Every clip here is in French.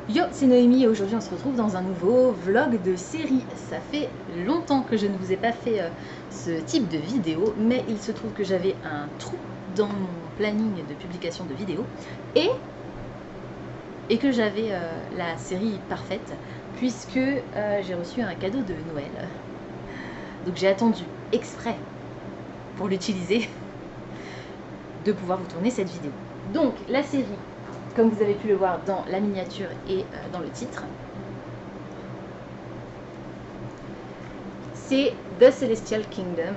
Yo, c'est Noémie et aujourd'hui on se retrouve dans un nouveau vlog de série. Ça fait longtemps que je ne vous ai pas fait ce type de vidéo, mais il se trouve que j'avais un trou dans mon planning de publication de vidéos et que j'avais la série parfaite puisque j'ai reçu un cadeau de Noël. Donc j'ai attendu exprès pour l'utiliser de pouvoir vous tourner cette vidéo. Donc la série, comme vous avez pu le voir dans la miniature et dans le titre, c'est The Celestial Kingdom.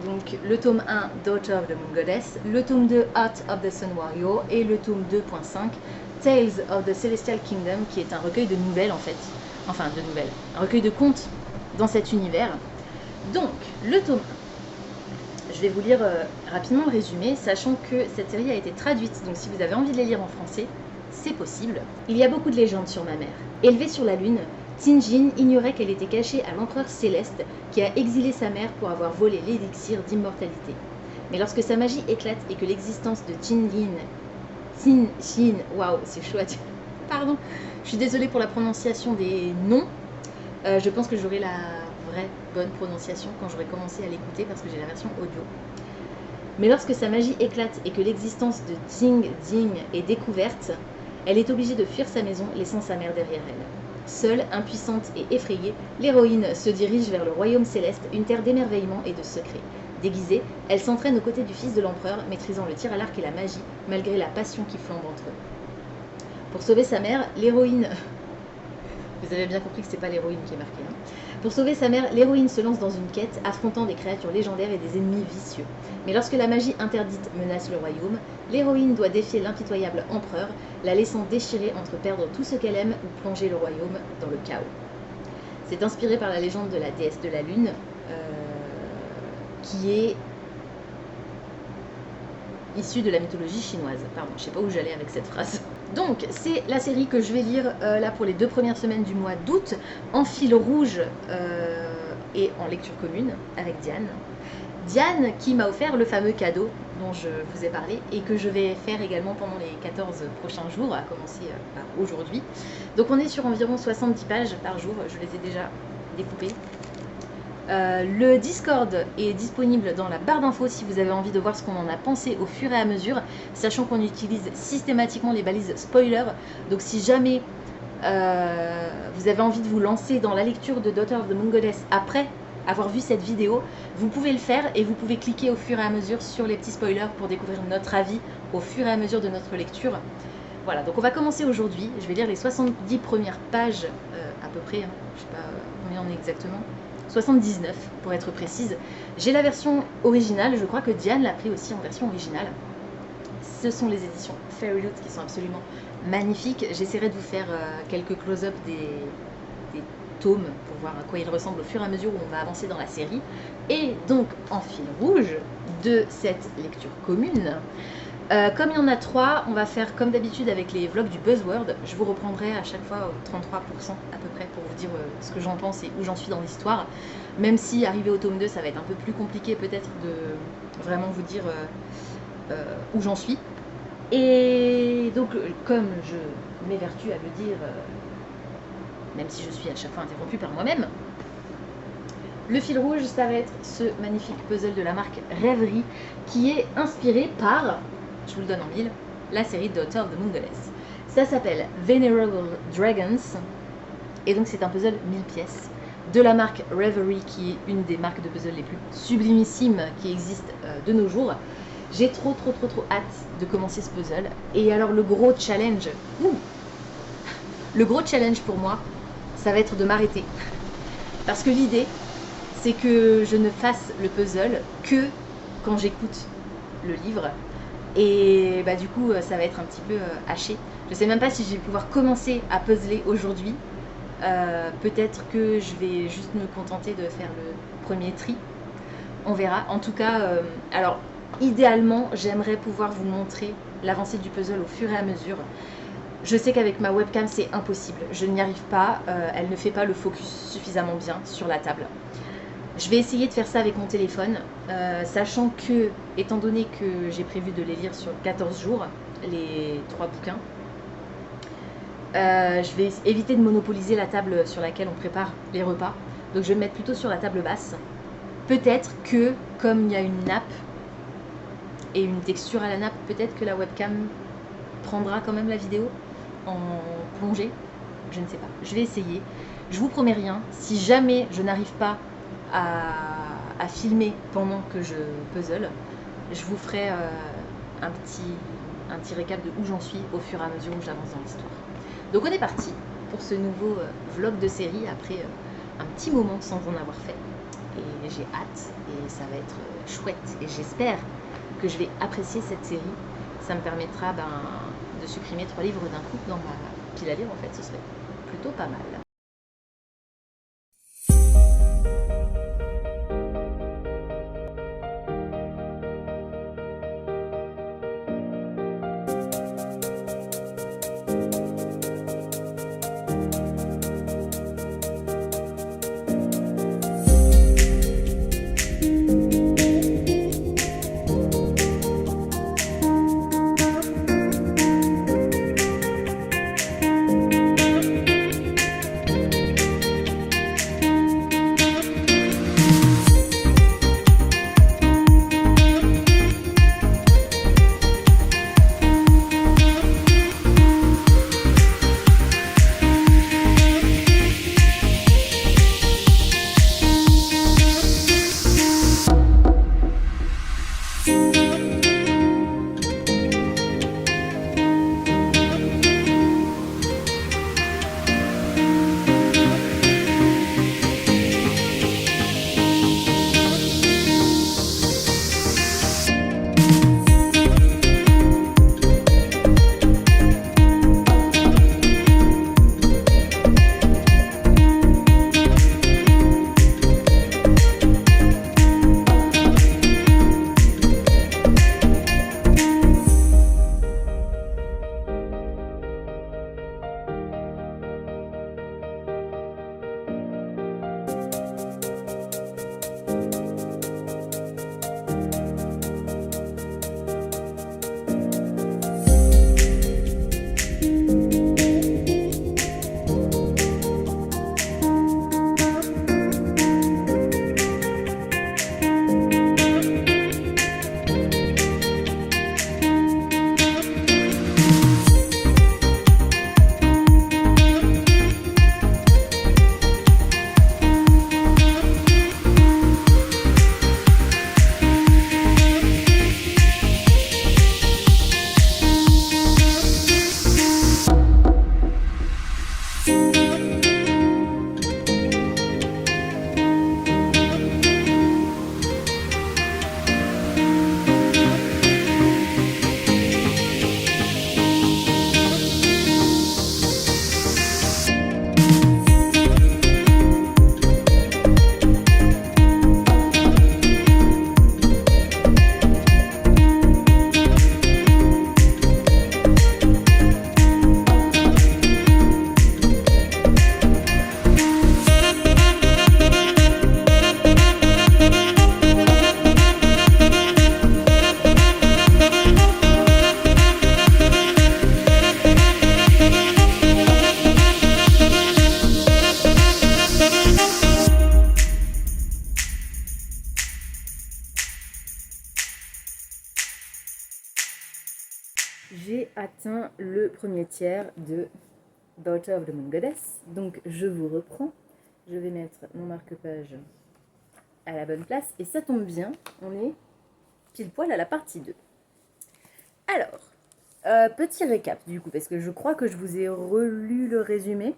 Donc le tome 1, Daughter of the Moon Goddess, le tome 2, Heart of the Sun Warrior, et le tome 2.5, Tales of the Celestial Kingdom, qui est un recueil de nouvelles en fait, enfin de nouvelles, un recueil de contes dans cet univers. Donc le tome 1, je vais vous lire rapidement le résumé, sachant que cette série a été traduite, donc si vous avez envie de les lire en français, c'est possible. Il y a beaucoup de légendes sur ma mère. Élevée sur la Lune, Tinjin ignorait qu'elle était cachée à l'empereur céleste qui a exilé sa mère pour avoir volé l'élixir d'immortalité. Mais lorsque sa magie éclate et que l'existence de Tinjin, waouh, c'est chaud à dire. Pardon, je suis désolée pour la prononciation des noms. Je pense que j'aurai la vraie bonne prononciation quand j'aurai commencé à l'écouter parce que j'ai la version audio. Mais lorsque sa magie éclate et que l'existence de Jing est découverte, elle est obligée de fuir sa maison, laissant sa mère derrière elle. Seule, impuissante et effrayée, l'héroïne se dirige vers le royaume céleste, une terre d'émerveillement et de secrets. Déguisée, elle s'entraîne aux côtés du fils de l'empereur, maîtrisant le tir à l'arc et la magie, malgré la passion qui flambe entre eux. Pour sauver sa mère, l'héroïne... Vous avez bien compris que c'est pas l'héroïne qui est marquée. Hein. Pour sauver sa mère, l'héroïne se lance dans une quête, affrontant des créatures légendaires et des ennemis vicieux. Mais lorsque la magie interdite menace le royaume, l'héroïne doit défier l'impitoyable empereur, la laissant déchirer entre perdre tout ce qu'elle aime ou plonger le royaume dans le chaos. C'est inspiré par la légende de la déesse de la lune, qui est issue de la mythologie chinoise. Pardon, je sais pas où j'allais avec cette phrase. Donc, c'est la série que je vais lire là pour les 2 premières semaines du mois d'août, en fil rouge et en lecture commune avec Diane. Diane qui m'a offert le fameux cadeau dont je vous ai parlé et que je vais faire également pendant les 14 prochains jours, à commencer par aujourd'hui. Donc on est sur environ 70 pages par jour, je les ai déjà découpées. Le Discord est disponible dans la barre d'infos si vous avez envie de voir ce qu'on en a pensé au fur et à mesure, sachant qu'on utilise systématiquement les balises spoiler. Donc si jamais vous avez envie de vous lancer dans la lecture de Daughter of the Moon Goddess après avoir vu cette vidéo, vous pouvez le faire et vous pouvez cliquer au fur et à mesure sur les petits spoilers pour découvrir notre avis au fur et à mesure de notre lecture. Voilà, donc on va commencer aujourd'hui. Je vais lire les 70 premières pages à peu près, hein. Je ne sais pas combien on est exactement. 79 pour être précise. J'ai la version originale, je crois que Diane l'a pris aussi en version originale. Ce sont les éditions Fairyloot qui sont absolument magnifiques. J'essaierai de vous faire quelques close-up des tomes pour voir à quoi ils ressemblent au fur et à mesure où on va avancer dans la série. Et donc en fil rouge de cette lecture commune, comme il y en a 3, on va faire comme d'habitude avec les vlogs du Buzzword. Je vous reprendrai à chaque fois 33% à peu près pour vous dire ce que j'en pense et où j'en suis dans l'histoire. Même si arrivé au tome 2, ça va être un peu plus compliqué peut-être de vraiment vous dire où j'en suis. Et donc comme je m'évertue à le dire, même si je suis à chaque fois interrompue par moi-même, le fil rouge, ça va être ce magnifique puzzle de la marque Rêverie qui est inspiré par... je vous le donne en mille, la série Daughter of the Moon Goddess. Ça s'appelle Venerable Dragons, et donc c'est un puzzle 1000 pièces de la marque Reverie, qui est une des marques de puzzle les plus sublimissimes qui existent de nos jours. J'ai trop hâte de commencer ce puzzle. Et alors le gros challenge, pour moi, ça va être de m'arrêter. Parce que l'idée, c'est que je ne fasse le puzzle que quand j'écoute le livre. Et bah du coup ça va être un petit peu haché. Je sais même pas si je vais pouvoir commencer à puzzler aujourd'hui. Peut-être que je vais juste me contenter de faire le premier tri. On verra. En tout cas, alors idéalement j'aimerais pouvoir vous montrer l'avancée du puzzle au fur et à mesure. Je sais qu'avec ma webcam c'est impossible. Je n'y arrive pas. Elle ne fait pas le focus suffisamment bien sur la table. Je vais essayer de faire ça avec mon téléphone, sachant que, étant donné que j'ai prévu de les lire sur 14 jours, les 3 bouquins, Je vais éviter de monopoliser la table sur laquelle on prépare les repas. Donc je vais me mettre plutôt sur la table basse. Peut-être que, comme il y a une nappe et une texture à la nappe, peut-être que la webcam prendra quand même la vidéo en plongée. Je ne sais pas. Je vais essayer. Je vous promets rien. Si jamais je n'arrive pas à filmer pendant que je puzzle, je vous ferai un petit récap de où j'en suis au fur et à mesure où j'avance dans l'histoire. Donc on est parti pour ce nouveau vlog de série après un petit moment sans en avoir fait. Et j'ai hâte et ça va être chouette. Et j'espère que je vais apprécier cette série. Ça me permettra de supprimer 3 livres d'un coup dans ma pile à lire en fait. Ce serait plutôt pas mal. J'ai atteint le premier tiers de Daughter of the Moon Goddess, donc je vous reprends. Je vais mettre mon marque-page à la bonne place, et ça tombe bien, on est pile poil à la partie 2. Alors, petit récap du coup, parce que je crois que je vous ai relu le résumé.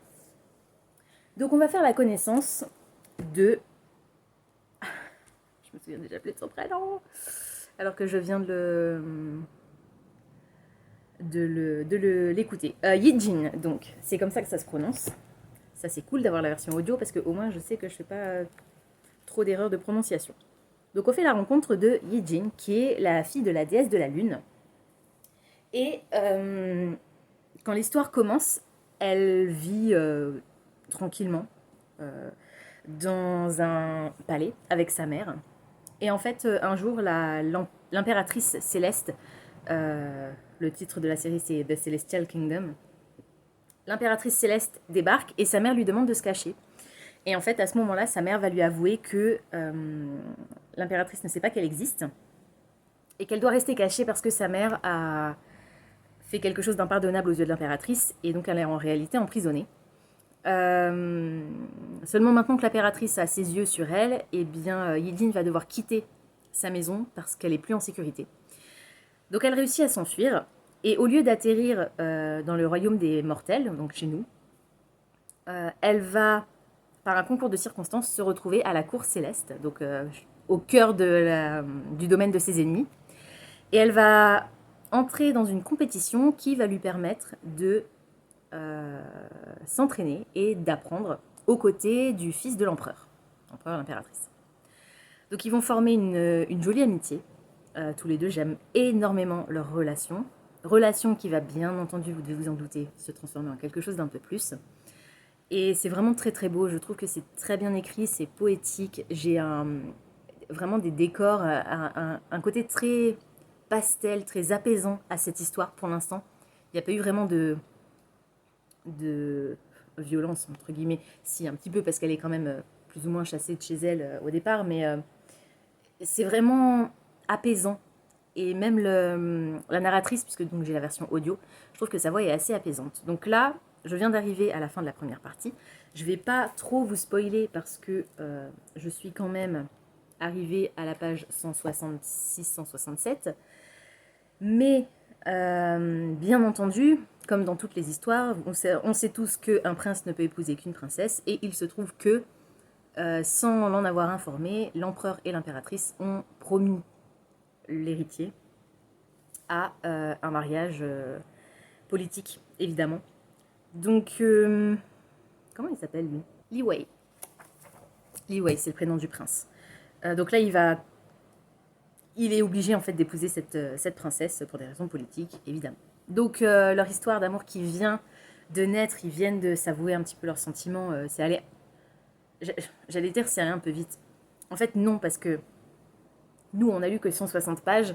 Donc on va faire la connaissance de... Je me souviens déjà plus de son prénom, alors que je viens de l'écouter. Yijin, donc c'est comme ça que ça se prononce. Ça c'est cool d'avoir la version audio parce qu'au moins je sais que je fais pas trop d'erreurs de prononciation. Donc on fait la rencontre de Yijin qui est la fille de la déesse de la lune. Et quand l'histoire commence, elle vit tranquillement dans un palais avec sa mère. Et en fait, un jour, l'impératrice céleste, le titre de la série c'est The Celestial Kingdom, l'impératrice Céleste débarque et sa mère lui demande de se cacher. Et en fait, à ce moment-là, sa mère va lui avouer que l'impératrice ne sait pas qu'elle existe et qu'elle doit rester cachée parce que sa mère a fait quelque chose d'impardonnable aux yeux de l'impératrice et donc elle est en réalité emprisonnée. Seulement maintenant que l'impératrice a ses yeux sur elle, eh bien Yidin va devoir quitter sa maison parce qu'elle est plus en sécurité. Donc elle réussit à s'enfuir et au lieu d'atterrir dans le royaume des mortels, donc chez nous, elle va, par un concours de circonstances, se retrouver à la cour céleste, donc au cœur du domaine de ses ennemis. Et elle va entrer dans une compétition qui va lui permettre de s'entraîner et d'apprendre aux côtés du fils de l'empereur et l'impératrice. Donc ils vont former une jolie amitié. Tous les deux, j'aime énormément leur relation qui va bien entendu, vous devez vous en douter, se transformer en quelque chose d'un peu plus. Et c'est vraiment très très beau, je trouve que c'est très bien écrit, c'est poétique, j'ai vraiment des décors, un côté très pastel, très apaisant à cette histoire pour l'instant. Il n'y a pas eu vraiment de violence, entre guillemets, si un petit peu parce qu'elle est quand même plus ou moins chassée de chez elle au départ, mais c'est vraiment apaisant. Et même la narratrice, puisque donc j'ai la version audio, je trouve que sa voix est assez apaisante. Donc là, je viens d'arriver à la fin de la première partie. Je ne vais pas trop vous spoiler parce que je suis quand même arrivée à la page 166-167. Mais bien entendu, comme dans toutes les histoires, on sait tous qu'un prince ne peut épouser qu'une princesse. Et il se trouve que, sans l'en avoir informé, l'empereur et l'impératrice ont promis l'héritier à un mariage politique, évidemment. Donc, comment il s'appelle lui ? Li Wei. Li Wei, c'est le prénom du prince. Donc là, il est obligé en fait d'épouser cette princesse pour des raisons politiques, évidemment. Donc leur histoire d'amour qui vient de naître, ils viennent de s'avouer un petit peu leurs sentiments, c'est allé... J'allais dire c'est allé un peu vite. En fait non, parce que nous on a lu que 160 pages,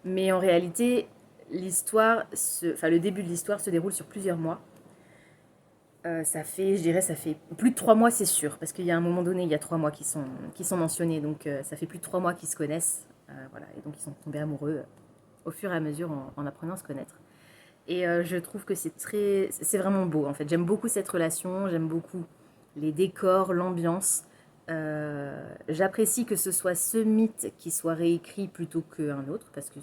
mais en réalité le début de l'histoire se déroule sur plusieurs mois. Ça fait plus de 3 mois, c'est sûr, parce qu'il y a un moment donné, il y a 3 mois qui sont mentionnés, donc ça fait plus de 3 mois qu'ils se connaissent, voilà, et donc ils sont tombés amoureux au fur et à mesure en apprenant à se connaître. Et je trouve que c'est vraiment beau, en fait. J'aime beaucoup cette relation, j'aime beaucoup les décors, l'ambiance. J'apprécie que ce soit ce mythe qui soit réécrit plutôt qu'un autre, parce que,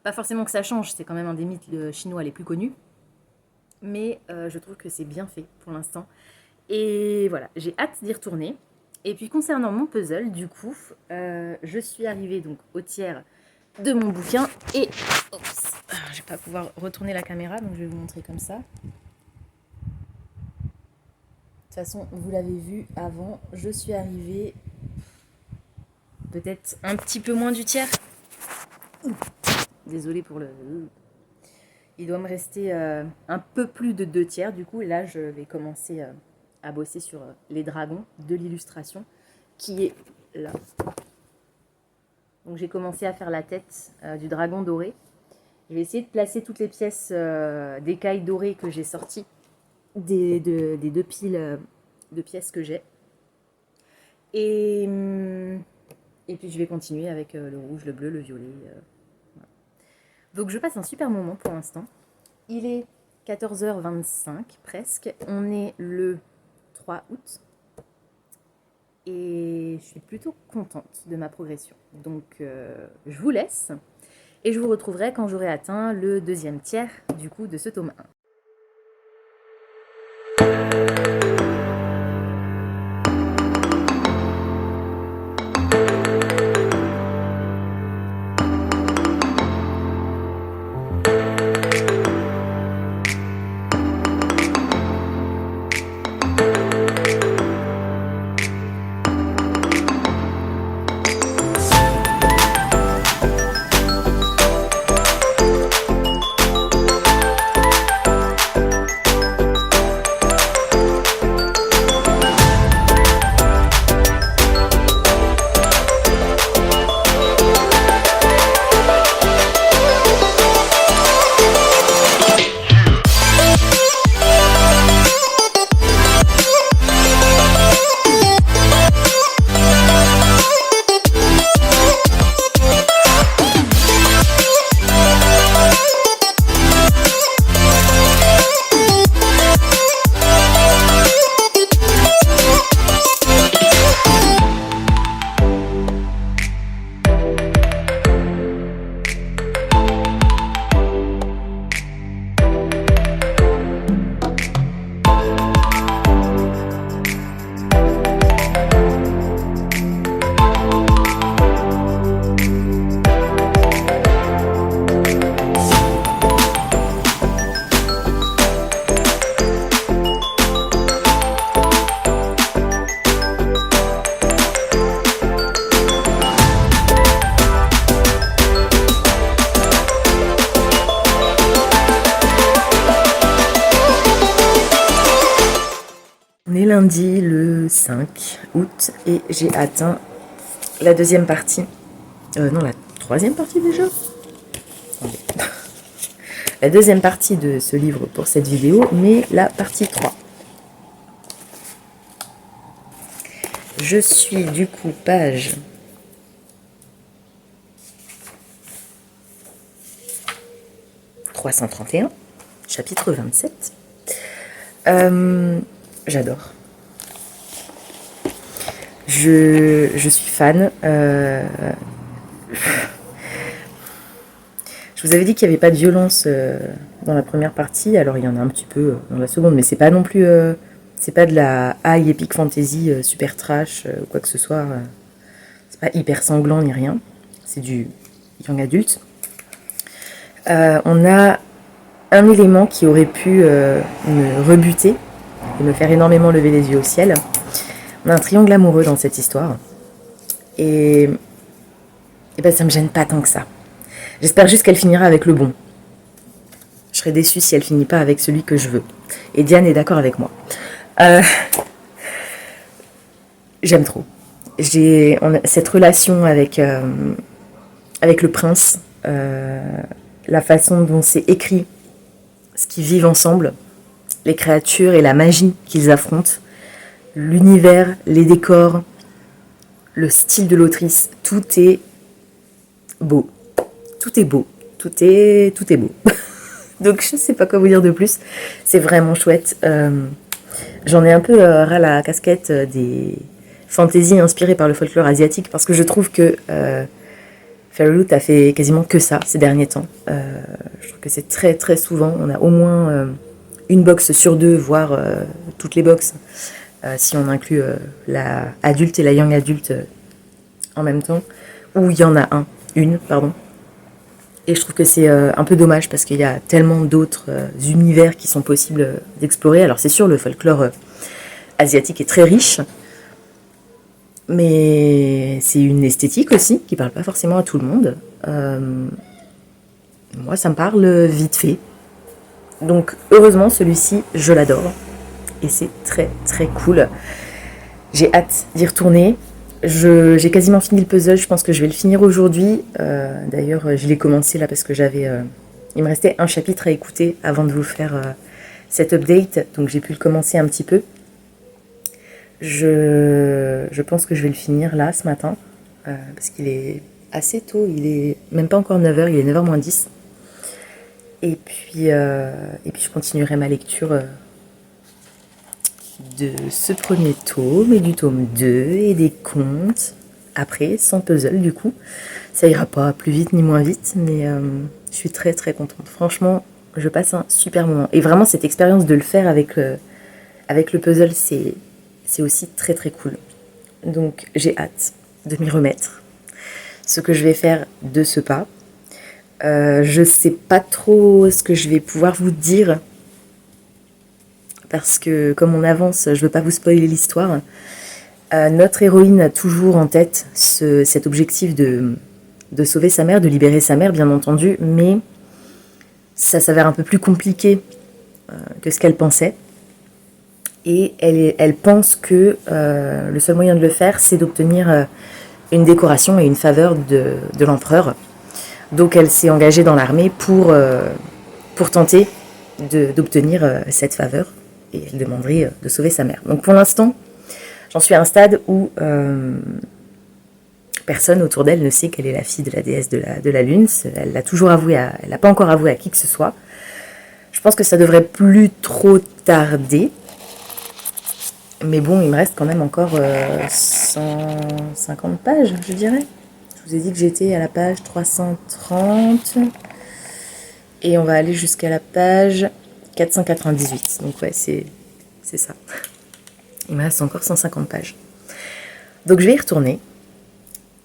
pas forcément que ça change, c'est quand même un des mythes chinois les plus connus. Mais je trouve que c'est bien fait pour l'instant. Et voilà, j'ai hâte d'y retourner. Et puis concernant mon puzzle, du coup, je suis arrivée donc au tiers de mon bouquin. Et je vais pas pouvoir retourner la caméra, donc je vais vous montrer comme ça. De toute façon, vous l'avez vu avant, je suis arrivée peut-être un petit peu moins du tiers. Désolée pour le... Il doit me rester un peu plus de 2 tiers du coup, et là je vais commencer à bosser sur les dragons de l'illustration qui est là. Donc j'ai commencé à faire la tête du dragon doré. Je vais essayer de placer toutes les pièces d'écailles dorées que j'ai sorties des 2 piles de pièces que j'ai. Et puis je vais continuer avec le rouge, le bleu, le violet. Voilà. Donc je passe un super moment pour l'instant. Il est 14h25 presque. On est le 3 août. Et je suis plutôt contente de ma progression. Donc je vous laisse. Et je vous retrouverai quand j'aurai atteint le 2e tiers du coup de ce tome 1. On est lundi le 5 août et j'ai atteint la deuxième partie. Non, la troisième partie déjà. Attendez. La deuxième partie de ce livre pour cette vidéo, mais la partie 3. Je suis du coup page 331, chapitre 27. J'adore. Je suis fan. Je vous avais dit qu'il n'y avait pas de violence dans la première partie. Alors il y en a un petit peu dans la seconde, mais c'est pas non plus... c'est pas de la high epic fantasy super trash ou quoi que ce soit. C'est pas hyper sanglant ni rien. C'est du young adulte. On a un élément qui aurait pu me rebuter et me faire énormément lever les yeux au ciel. On a un triangle amoureux dans cette histoire. Et ben ça me gêne pas tant que ça. J'espère juste qu'elle finira avec le bon. Je serais déçue si elle finit pas avec celui que je veux. Et Diane est d'accord avec moi. J'aime trop. Cette relation avec le prince, la façon dont c'est écrit, ce qu'ils vivent ensemble, les créatures et la magie qu'ils affrontent, l'univers, les décors, le style de l'autrice, tout est beau. Tout est beau. Tout est beau. Donc je ne sais pas quoi vous dire de plus. C'est vraiment chouette. J'en ai un peu ras la casquette des fantaisies inspirées par le folklore asiatique parce que je trouve que Fairyloot a fait quasiment que ça ces derniers temps. Je trouve que c'est très très souvent, on a au moins une box sur deux, voire toutes les boxes, si on inclut la adulte et la young adulte en même temps, ou il y en a une. Et je trouve que c'est un peu dommage parce qu'il y a tellement d'autres univers qui sont possibles d'explorer. Alors c'est sûr, le folklore asiatique est très riche, mais c'est une esthétique aussi qui parle pas forcément à tout le monde. Moi, ça me parle vite fait. Donc heureusement, celui-ci, je l'adore. Et c'est très très cool. J'ai hâte d'y retourner. J'ai quasiment fini le puzzle, je pense que je vais le finir aujourd'hui. D'ailleurs, je l'ai commencé là parce que il me restait un chapitre à écouter avant de vous faire cette update. Donc j'ai pu le commencer un petit peu. Je pense que je vais le finir là, ce matin. Parce qu'il est assez tôt, il est même pas encore 9h, il est 9h moins 10. Et puis je continuerai ma lecture de ce premier tome et du tome 2 et des contes après, sans puzzle du coup. Ça ira pas plus vite ni moins vite, mais je suis très très contente. Franchement, je passe un super moment. Et vraiment, cette expérience de le faire avec le puzzle, c'est aussi très très cool. Donc j'ai hâte de m'y remettre. Ce que je vais faire de ce pas. Je sais pas trop ce que je vais pouvoir vous dire parce que comme on avance, je veux pas vous spoiler l'histoire. Notre héroïne a toujours en tête cet objectif de sauver sa mère, de libérer sa mère bien entendu, mais ça s'avère un peu plus compliqué que ce qu'elle pensait. Et elle pense que le seul moyen de le faire, c'est d'obtenir une décoration et une faveur de l'empereur. Donc elle s'est engagée dans l'armée pour tenter d'obtenir cette faveur. Et elle demanderait de sauver sa mère. Donc pour l'instant, j'en suis à un stade où personne autour d'elle ne sait qu'elle est la fille de la déesse de la lune. Elle l'a toujours avoué elle n'a pas encore avoué à qui que ce soit. Je pense que ça devrait plus trop tarder. Mais bon, il me reste quand même encore 150 pages, je dirais. Je vous ai dit que j'étais à la page 330. Et on va aller jusqu'à la page 498. Donc ouais, c'est ça. Il me reste encore 150 pages. Donc je vais y retourner.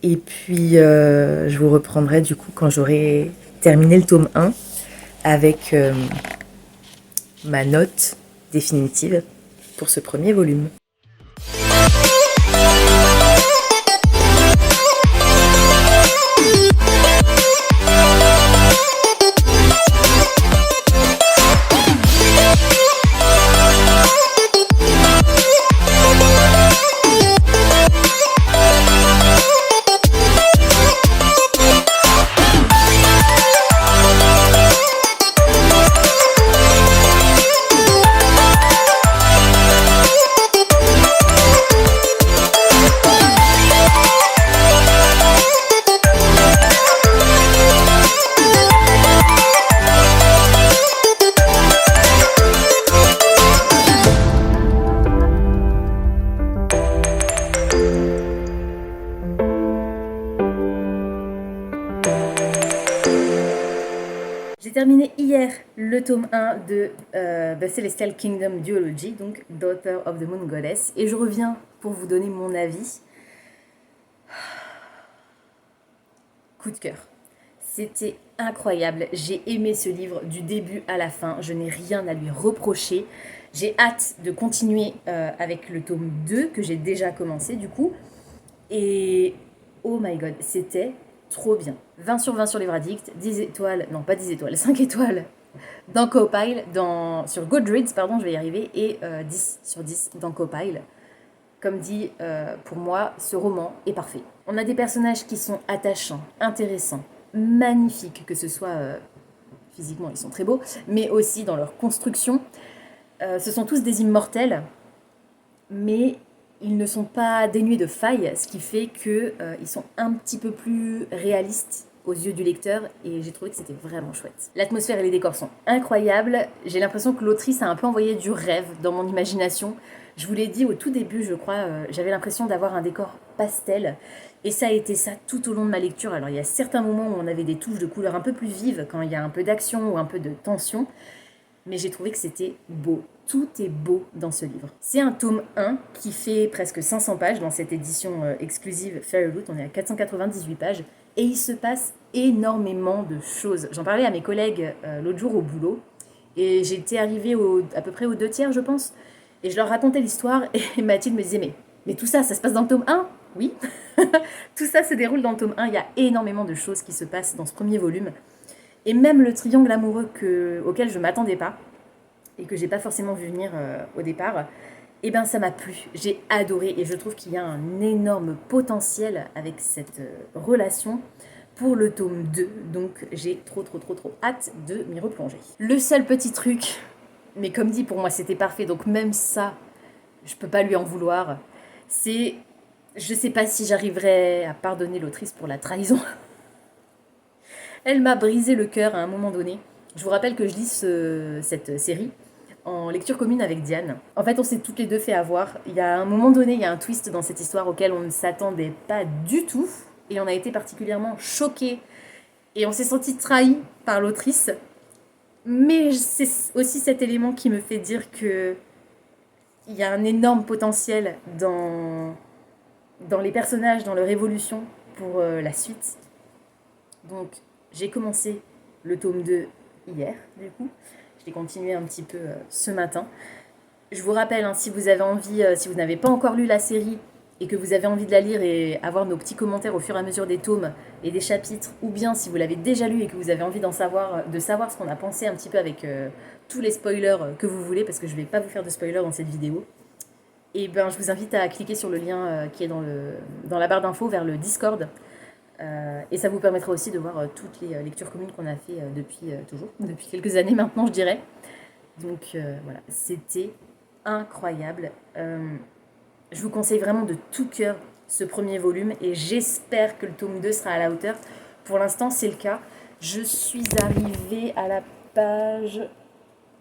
Et puis je vous reprendrai du coup quand j'aurai terminé le tome 1 avec ma note définitive pour ce premier volume. tome 1 de The Celestial Kingdom Duology, donc Daughter of the Moon Goddess. Et je reviens pour vous donner mon avis. Coup de cœur. C'était incroyable. J'ai aimé ce livre du début à la fin. Je n'ai rien à lui reprocher. J'ai hâte de continuer avec le tome 2 que j'ai déjà commencé du coup. Et oh my god, c'était trop bien. 20 sur 20 sur Livre Addict, 10 étoiles, non pas 10 étoiles, 5 étoiles dans Copile, sur Goodreads, pardon, je vais y arriver, et 10 sur 10 dans Copile. Comme dit, pour moi, ce roman est parfait. On a des personnages qui sont attachants, intéressants, magnifiques, que ce soit physiquement, ils sont très beaux, mais aussi dans leur construction. Ce sont tous des immortels, mais ils ne sont pas dénués de failles, ce qui fait qu'ils sont un petit peu plus réalistes aux yeux du lecteur, et j'ai trouvé que c'était vraiment chouette. L'atmosphère et les décors sont incroyables. J'ai l'impression que l'autrice a un peu envoyé du rêve dans mon imagination. Je vous l'ai dit au tout début, je crois, j'avais l'impression d'avoir un décor pastel, et ça a été ça tout au long de ma lecture. Alors il y a certains moments où on avait des touches de couleurs un peu plus vives, quand il y a un peu d'action ou un peu de tension, mais j'ai trouvé que c'était beau. Tout est beau dans ce livre. C'est un tome 1 qui fait presque 500 pages dans cette édition exclusive Fairyloot. On est à 498 pages et il se passe énormément de choses. J'en parlais à mes collègues l'autre jour au boulot et j'étais arrivée à peu près aux 2 tiers, je pense. Et je leur racontais l'histoire et Mathilde me disait mais tout ça, ça se passe dans le tome 1 ? Oui. Tout ça se déroule dans le tome 1. Il y a énormément de choses qui se passent dans ce premier volume. Et même le triangle amoureux auquel je ne m'attendais pas, et que j'ai pas forcément vu venir au départ, eh ben ça m'a plu. J'ai adoré, et je trouve qu'il y a un énorme potentiel avec cette relation pour le tome 2. Donc j'ai trop hâte de m'y replonger. Le seul petit truc, mais comme dit, pour moi c'était parfait, donc même ça, je peux pas lui en vouloir, c'est... Je sais pas si j'arriverai à pardonner l'autrice pour la trahison. Elle m'a brisé le cœur à un moment donné. Je vous rappelle que je lis cette série en lecture commune avec Diane. En fait, on s'est toutes les deux fait avoir. Il y a un moment donné, il y a un twist dans cette histoire auquel on ne s'attendait pas du tout. Et on a été particulièrement choqués. Et on s'est senti trahis par l'autrice. Mais c'est aussi cet élément qui me fait dire qu'il y a un énorme potentiel dans les personnages, dans leur évolution pour la suite. Donc, j'ai commencé le tome 2 hier, du coup. Je l'ai continué un petit peu ce matin. Je vous rappelle, hein, si vous avez envie, si vous n'avez pas encore lu la série et que vous avez envie de la lire et avoir nos petits commentaires au fur et à mesure des tomes et des chapitres, ou bien si vous l'avez déjà lu et que vous avez envie de savoir ce qu'on a pensé un petit peu avec tous les spoilers que vous voulez, parce que je ne vais pas vous faire de spoilers dans cette vidéo, et ben je vous invite à cliquer sur le lien qui est dans la barre d'infos vers le Discord. Et ça vous permettra aussi de voir toutes les lectures communes qu'on a fait depuis quelques années maintenant, je dirais. Donc voilà, c'était incroyable. Je vous conseille vraiment de tout cœur ce premier volume et j'espère que le tome 2 sera à la hauteur. Pour l'instant, c'est le cas. Je suis arrivée à la page...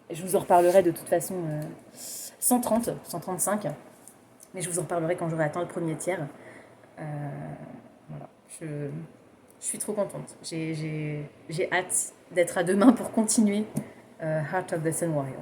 Je vous en reparlerai de toute façon 130, 135. Mais je vous en reparlerai quand j'aurai atteint le premier tiers. Voilà. Je suis trop contente. J'ai hâte d'être à demain pour continuer Heart of the Sun Warrior.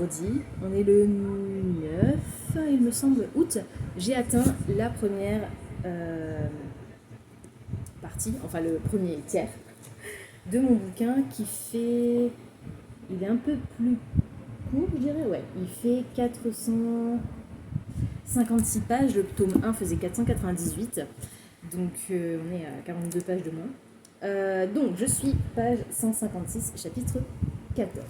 vendredi, on est le 9, il me semble, août. J'ai atteint la première partie, enfin le premier tiers de mon bouquin qui fait... Il est un peu plus court, je dirais, ouais. Il fait 456 pages, le tome 1 faisait 498, donc on est à 42 pages de moins. Donc je suis page 156, chapitre 14.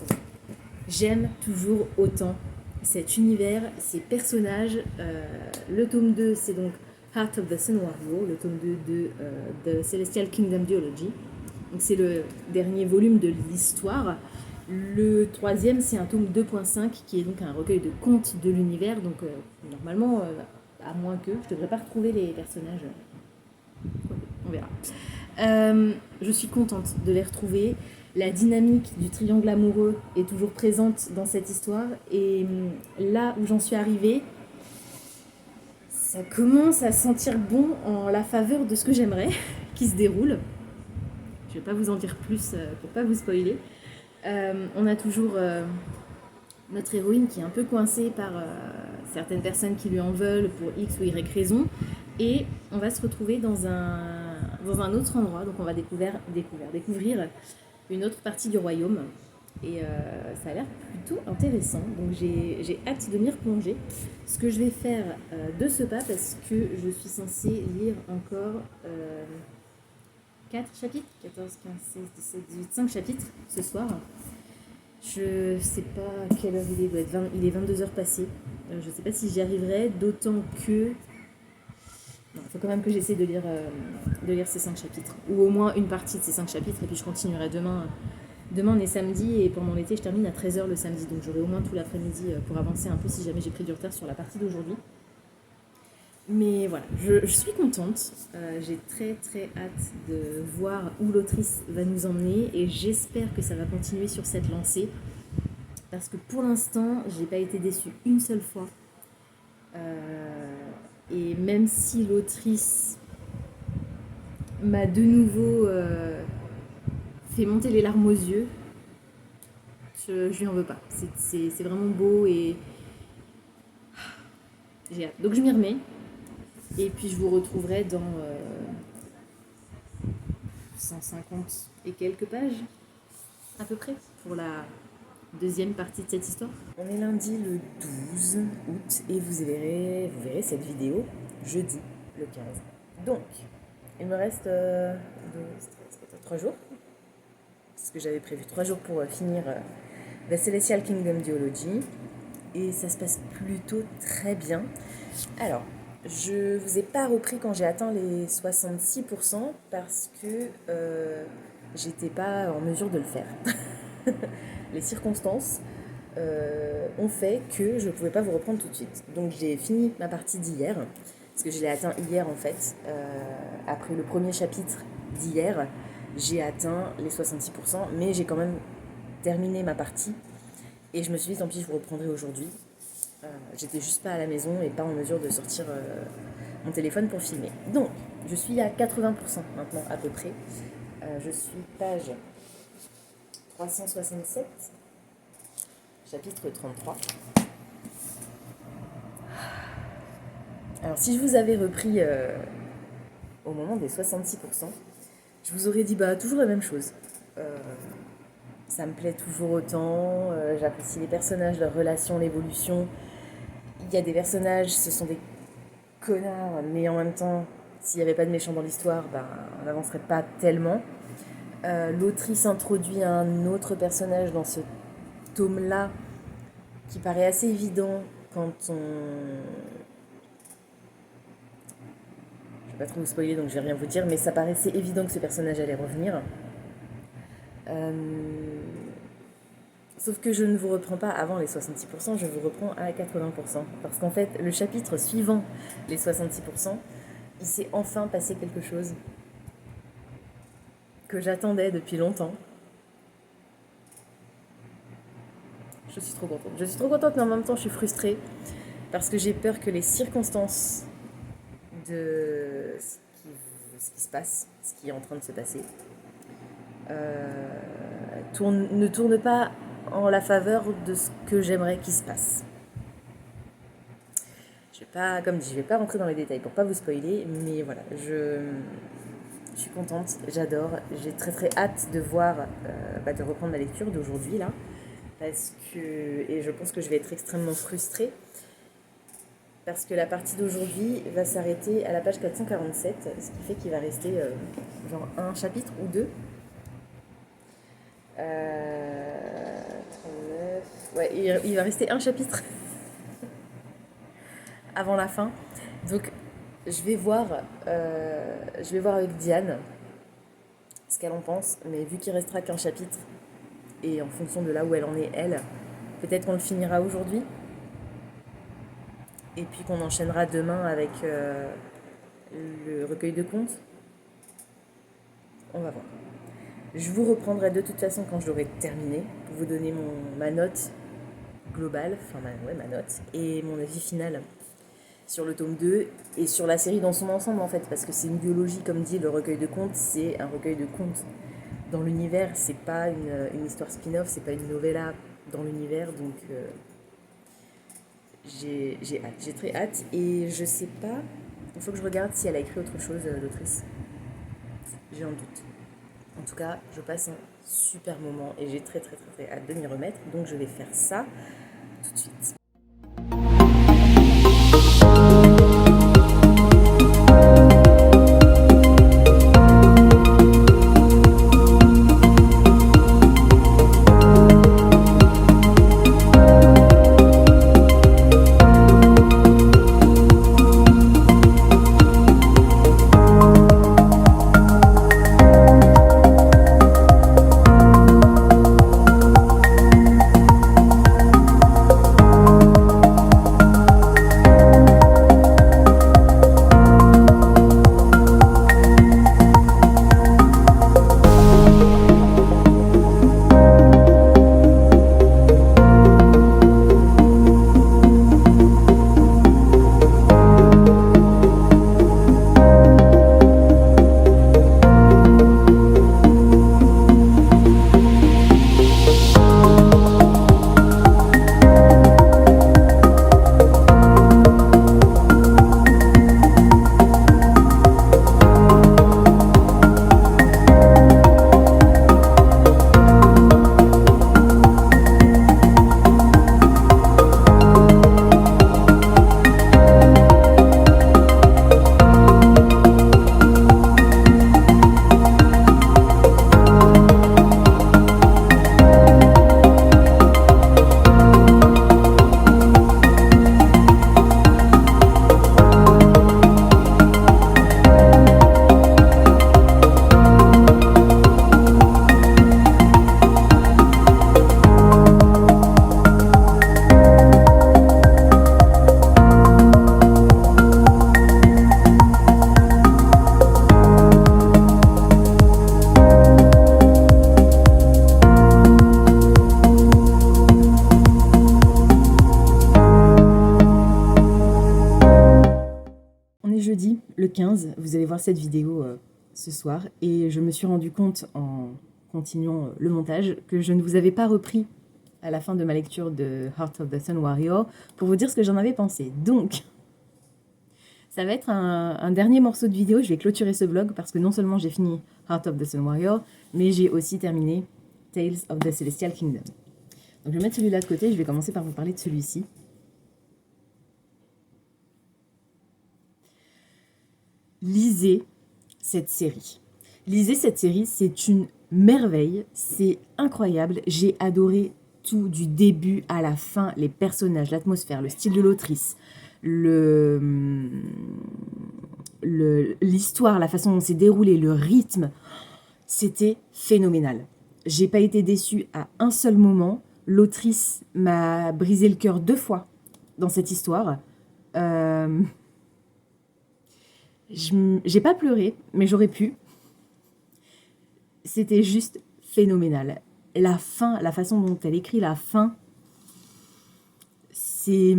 J'aime toujours autant cet univers, ces personnages. Le tome 2, c'est donc Heart of the Sun Warrior, le tome 2 de The Celestial Kingdom Duology. Donc c'est le dernier volume de l'histoire. Le troisième, c'est un tome 2.5 qui est donc un recueil de contes de l'univers. Donc normalement, à moins que, je ne devrais pas retrouver les personnages. On verra. Je suis contente de les retrouver. La dynamique du triangle amoureux est toujours présente dans cette histoire. Et là où j'en suis arrivée, ça commence à sentir bon en la faveur de ce que j'aimerais qui se déroule. Je ne vais pas vous en dire plus pour ne pas vous spoiler. On a toujours notre héroïne qui est un peu coincée par certaines personnes qui lui en veulent pour X ou Y raison. Et on va se retrouver dans un autre endroit. Donc on va découvrir une autre partie du royaume. Et ça a l'air plutôt intéressant. Donc j'ai hâte de m'y replonger. Ce que je vais faire de ce pas, parce que je suis censée lire encore 4 chapitres, 14, 15, 16, 17, 18, 5 chapitres ce soir. Je sais pas à quelle heure il est, il est 22h passé. Je sais pas si j'y arriverai, d'autant que... Il faut quand même que j'essaie de lire ces 5 chapitres, ou au moins une partie de ces 5 chapitres, et puis je continuerai demain. Demain on est samedi, et pendant l'été je termine à 13h le samedi, donc j'aurai au moins tout l'après-midi pour avancer un peu si jamais j'ai pris du retard sur la partie d'aujourd'hui. Mais voilà, je suis contente, j'ai très très hâte de voir où l'autrice va nous emmener, et j'espère que ça va continuer sur cette lancée, parce que pour l'instant j'ai pas été déçue une seule fois. Et même si l'autrice m'a de nouveau fait monter les larmes aux yeux, je lui en veux pas. C'est vraiment beau et j'ai hâte. Donc je m'y remets. Et puis je vous retrouverai dans 150 et quelques pages, à peu près, pour la deuxième partie de cette histoire. On est lundi le 12 août et vous verrez cette vidéo jeudi le 15. Donc, il me reste 3 jours. C'est ce que j'avais prévu, 3 jours pour finir The Celestial Kingdom Duology. Et ça se passe plutôt très bien. Alors, je ne vous ai pas repris quand j'ai atteint les 66% parce que j'étais pas en mesure de le faire. Les circonstances ont fait que je ne pouvais pas vous reprendre tout de suite. Donc j'ai fini ma partie d'hier, parce que je l'ai atteint hier en fait. Après le premier chapitre d'hier, j'ai atteint les 66%, mais j'ai quand même terminé ma partie. Et je me suis dit, tant pis, je vous reprendrai aujourd'hui. J'étais juste pas à la maison et pas en mesure de sortir mon téléphone pour filmer. Donc, je suis à 80% maintenant à peu près. Je suis page 367, chapitre 33. Alors, si je vous avais repris au moment des 66%, je vous aurais dit toujours la même chose. Ça me plaît toujours autant, j'apprécie les personnages, leurs relations, l'évolution. Il y a des personnages, ce sont des connards, mais en même temps, s'il n'y avait pas de méchants dans l'histoire, on n'avancerait pas tellement. L'autrice introduit un autre personnage dans ce tome-là qui paraît assez évident quand on... Je ne vais pas trop vous spoiler, donc je ne vais rien vous dire, mais ça paraissait évident que ce personnage allait revenir. Sauf que je ne vous reprends pas avant les 66%, je vous reprends à 80%. Parce qu'en fait, le chapitre suivant les 66%, il s'est enfin passé quelque chose que j'attendais depuis longtemps. Je suis trop contente. Je suis trop contente, mais en même temps, je suis frustrée. Parce que j'ai peur que les circonstances de ce qui se passe, ce qui est en train de se passer, ne tournent pas en la faveur de ce que j'aimerais qu'il se passe. Je vais pas, comme dit, je vais pas rentrer dans les détails pour pas vous spoiler, mais voilà, je suis contente, j'adore, j'ai très très hâte de voir, de reprendre ma lecture d'aujourd'hui là, parce que, et je pense que je vais être extrêmement frustrée, parce que la partie d'aujourd'hui va s'arrêter à la page 447, ce qui fait qu'il va rester genre un chapitre ou deux. 39... Ouais, il va rester un chapitre avant la fin. Donc je vais voir avec Diane ce qu'elle en pense, mais vu qu'il restera qu'un chapitre, et en fonction de là où elle en est, elle, peut-être qu'on le finira aujourd'hui, et puis qu'on enchaînera demain avec le recueil de contes. On va voir. Je vous reprendrai de toute façon quand je l'aurai terminé, pour vous donner ma note globale, enfin ma note, et mon avis final sur le tome 2 et sur la série dans son ensemble en fait, parce que c'est une biologie, comme dit le recueil de contes, c'est un recueil de contes dans l'univers, c'est pas une histoire spin-off, c'est pas une novella dans l'univers, donc j'ai hâte, j'ai très hâte, et je sais pas, il faut que je regarde si elle a écrit autre chose, l'autrice, j'ai un doute. En tout cas, je passe un super moment et j'ai très très très très hâte de m'y remettre, donc je vais faire ça tout de suite. Jeudi, le 15, vous allez voir cette vidéo ce soir, et je me suis rendu compte en continuant le montage que je ne vous avais pas repris à la fin de ma lecture de Heart of the Sun Warrior pour vous dire ce que j'en avais pensé. Donc, ça va être un dernier morceau de vidéo, je vais clôturer ce vlog parce que non seulement j'ai fini Heart of the Sun Warrior, mais j'ai aussi terminé Tales of the Celestial Kingdom. Donc je vais mettre celui-là de côté, je vais commencer par vous parler de celui-ci. Lisez cette série. Lisez cette série, c'est une merveille, c'est incroyable. J'ai adoré tout du début à la fin, les personnages, l'atmosphère, le style de l'autrice, l'histoire, la façon dont c'est déroulé, le rythme. C'était phénoménal. J'ai pas été déçue à un seul moment. L'autrice m'a brisé le cœur 2 fois dans cette histoire. J'ai pas pleuré, mais j'aurais pu. C'était juste phénoménal. La fin, la façon dont elle écrit la fin, c'est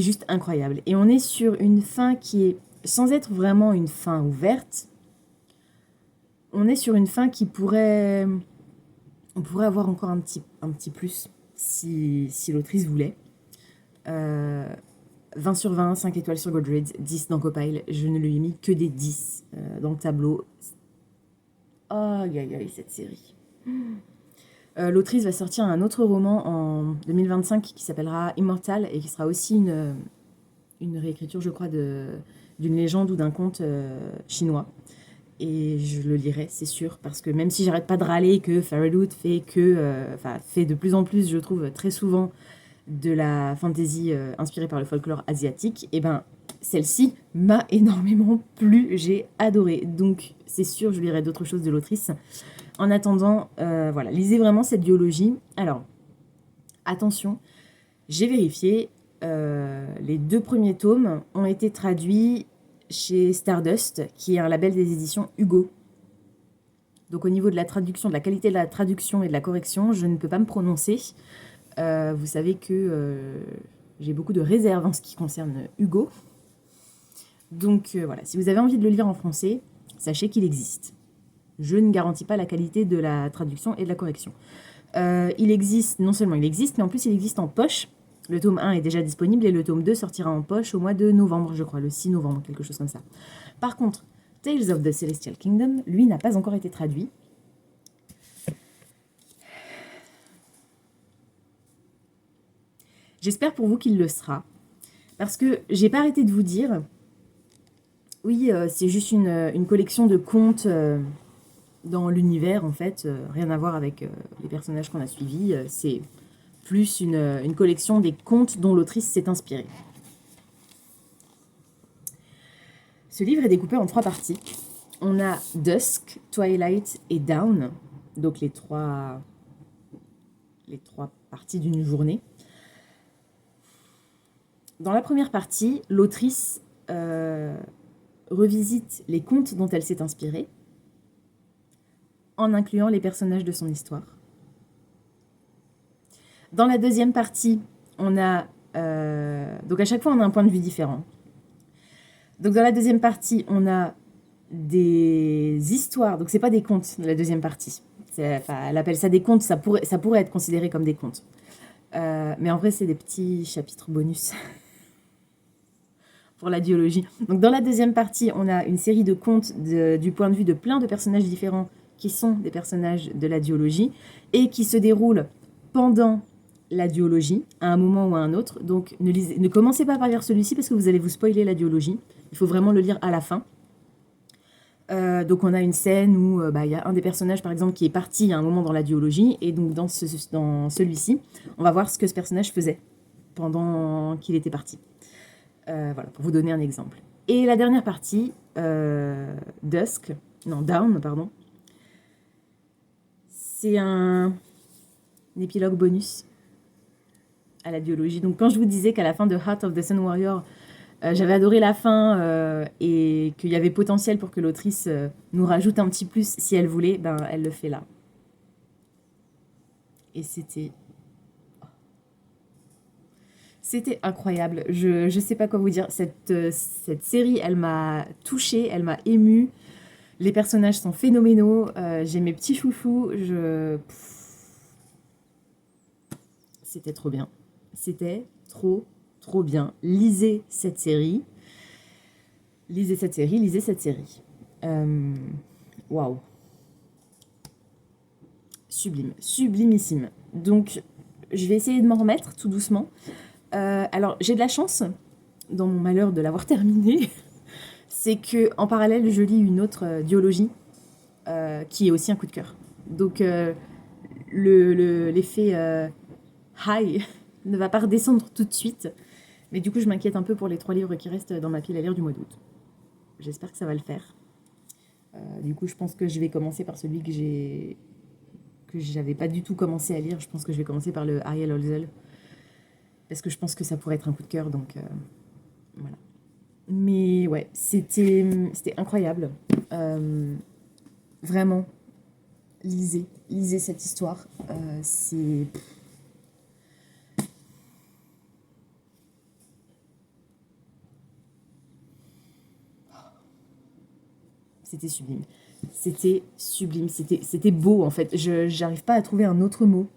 juste incroyable. Et on est sur une fin qui est, sans être vraiment une fin ouverte, on est sur une fin qui pourrait On pourrait avoir encore un petit plus si l'autrice voulait. 20 sur 20, 5 étoiles sur Goodreads, 10 dans Copile. Je ne lui ai mis que des 10 dans le tableau. Aïe aïe aïe, cette série. L'autrice va sortir un autre roman en 2025 qui s'appellera Immortal et qui sera aussi une réécriture, je crois, d'une légende ou d'un conte chinois. Et je le lirai, c'est sûr, parce que même si j'arrête pas de râler que Farrelwood fait de plus en plus, je trouve, très souvent de la fantasy inspirée par le folklore asiatique, et ben celle-ci m'a énormément plu, j'ai adoré. Donc c'est sûr, je lirai d'autres choses de l'autrice. En attendant, voilà, lisez vraiment cette duologie. Alors, attention, j'ai vérifié, les 2 premiers tomes ont été traduits chez Stardust, qui est un label des éditions Hugo. Donc au niveau de la traduction, de la qualité de la traduction et de la correction, je ne peux pas me prononcer. Vous savez que j'ai beaucoup de réserves en ce qui concerne Hugo. Donc voilà, si vous avez envie de le lire en français, sachez qu'il existe. Je ne garantis pas la qualité de la traduction et de la correction. Il existe, non seulement il existe, mais en plus il existe en poche. Le tome 1 est déjà disponible et le tome 2 sortira en poche au mois de novembre, je crois, le 6 novembre, quelque chose comme ça. Par contre, Tales of the Celestial Kingdom, lui, n'a pas encore été traduit. J'espère pour vous qu'il le sera. Parce que j'ai pas arrêté de vous dire, oui, c'est juste une collection de contes dans l'univers, en fait, rien à voir avec les personnages qu'on a suivis. C'est plus une collection des contes dont l'autrice s'est inspirée. Ce livre est découpé en 3 parties. On a Dusk, Twilight et Dawn, donc les trois parties d'une journée. Dans la première partie, l'autrice revisite les contes dont elle s'est inspirée, en incluant les personnages de son histoire. Dans la deuxième partie, on a... donc à chaque fois, on a un point de vue différent. Donc dans la deuxième partie, on a des histoires. Donc c'est pas des contes de la deuxième partie. Elle appelle ça des contes, ça pourrait être considéré comme des contes. Mais en vrai, c'est des petits chapitres bonus pour la duologie. Donc dans la deuxième partie, on a une série de contes du point de vue de plein de personnages différents qui sont des personnages de la duologie et qui se déroulent pendant la duologie, à un moment ou à un autre. Donc ne commencez pas par lire celui-ci parce que vous allez vous spoiler la duologie. Il faut vraiment le lire à la fin. Donc on a une scène où y a un des personnages par exemple qui est parti à un moment dans la duologie et donc dans celui-ci, on va voir ce que ce personnage faisait pendant qu'il était parti. Voilà, pour vous donner un exemple. Et la dernière partie, Dawn, pardon, c'est un épilogue bonus à la duologie. Donc quand je vous disais qu'à la fin de Heart of the Sun Warrior, j'avais adoré la fin et qu'il y avait potentiel pour que l'autrice nous rajoute un petit plus si elle voulait, ben elle le fait là. Et c'était incroyable. Je sais pas quoi vous dire. Cette série, elle m'a touchée, elle m'a émue. Les personnages sont phénoménaux. J'ai mes petits chouchous. C'était trop bien. C'était trop bien. Lisez cette série. Lisez cette série. Waouh. Sublime. Sublimissime. Donc, je vais essayer de m'en remettre tout doucement. Alors, j'ai de la chance, dans mon malheur de l'avoir terminé, c'est que en parallèle, je lis une autre duologie qui est aussi un coup de cœur. Donc, l'effet high ne va pas redescendre tout de suite. Mais du coup, je m'inquiète un peu pour les 3 livres qui restent dans ma pile à lire du mois d'août. J'espère que ça va le faire. Du coup, je pense que je vais commencer par celui que j'avais pas du tout commencé à lire. Je pense que je vais commencer par le Ariel Holzel. Parce que je pense que ça pourrait être un coup de cœur, donc voilà. Mais ouais, c'était incroyable. Vraiment, lisez cette histoire. C'était sublime. C'était sublime, c'était beau en fait. J'arrive pas à trouver un autre mot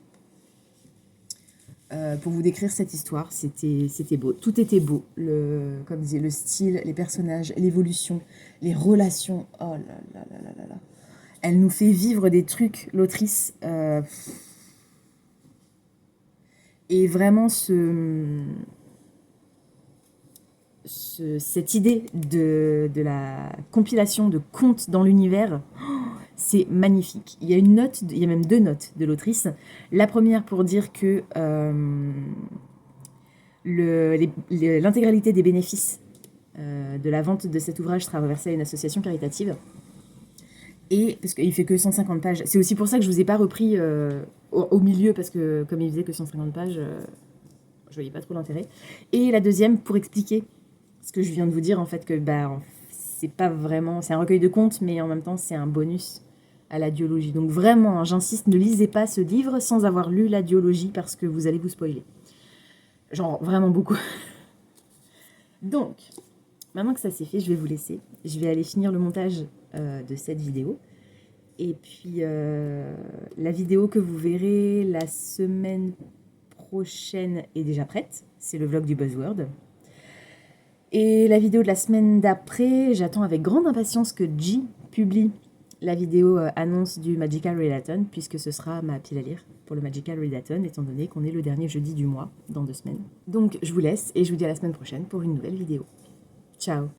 pour vous décrire cette histoire. C'était beau, tout était beau. Comme je disais, le style, les personnages, l'évolution, les relations. Oh là là là là là là. Elle nous fait vivre des trucs, l'autrice. Et vraiment cette idée de la compilation de contes dans l'univers, c'est magnifique. Il y a une note, il y a même 2 notes de l'autrice. La première pour dire que l'intégralité des bénéfices de la vente de cet ouvrage sera reversée à une association caritative. Et parce qu'il fait que 150 pages. C'est aussi pour ça que je vous ai pas repris au milieu, parce que comme il faisait que 150 pages, je voyais pas trop l'intérêt. Et la deuxième pour expliquer ce que je viens de vous dire, en fait, que c'est pas vraiment... C'est un recueil de contes, mais en même temps, c'est un bonus à la duologie. Donc vraiment, j'insiste, ne lisez pas ce livre sans avoir lu la duologie, parce que vous allez vous spoiler. Genre, vraiment beaucoup. Donc, maintenant que ça c'est fait, je vais vous laisser. Je vais aller finir le montage de cette vidéo. Et puis, la vidéo que vous verrez la semaine prochaine est déjà prête. C'est le vlog du Buzzword. Et la vidéo de la semaine d'après, j'attends avec grande impatience que G publie la vidéo annonce du Magical Readathon, puisque ce sera ma pile à lire pour le Magical Readathon, étant donné qu'on est le dernier jeudi du mois, dans 2 semaines. Donc je vous laisse et je vous dis à la semaine prochaine pour une nouvelle vidéo. Ciao!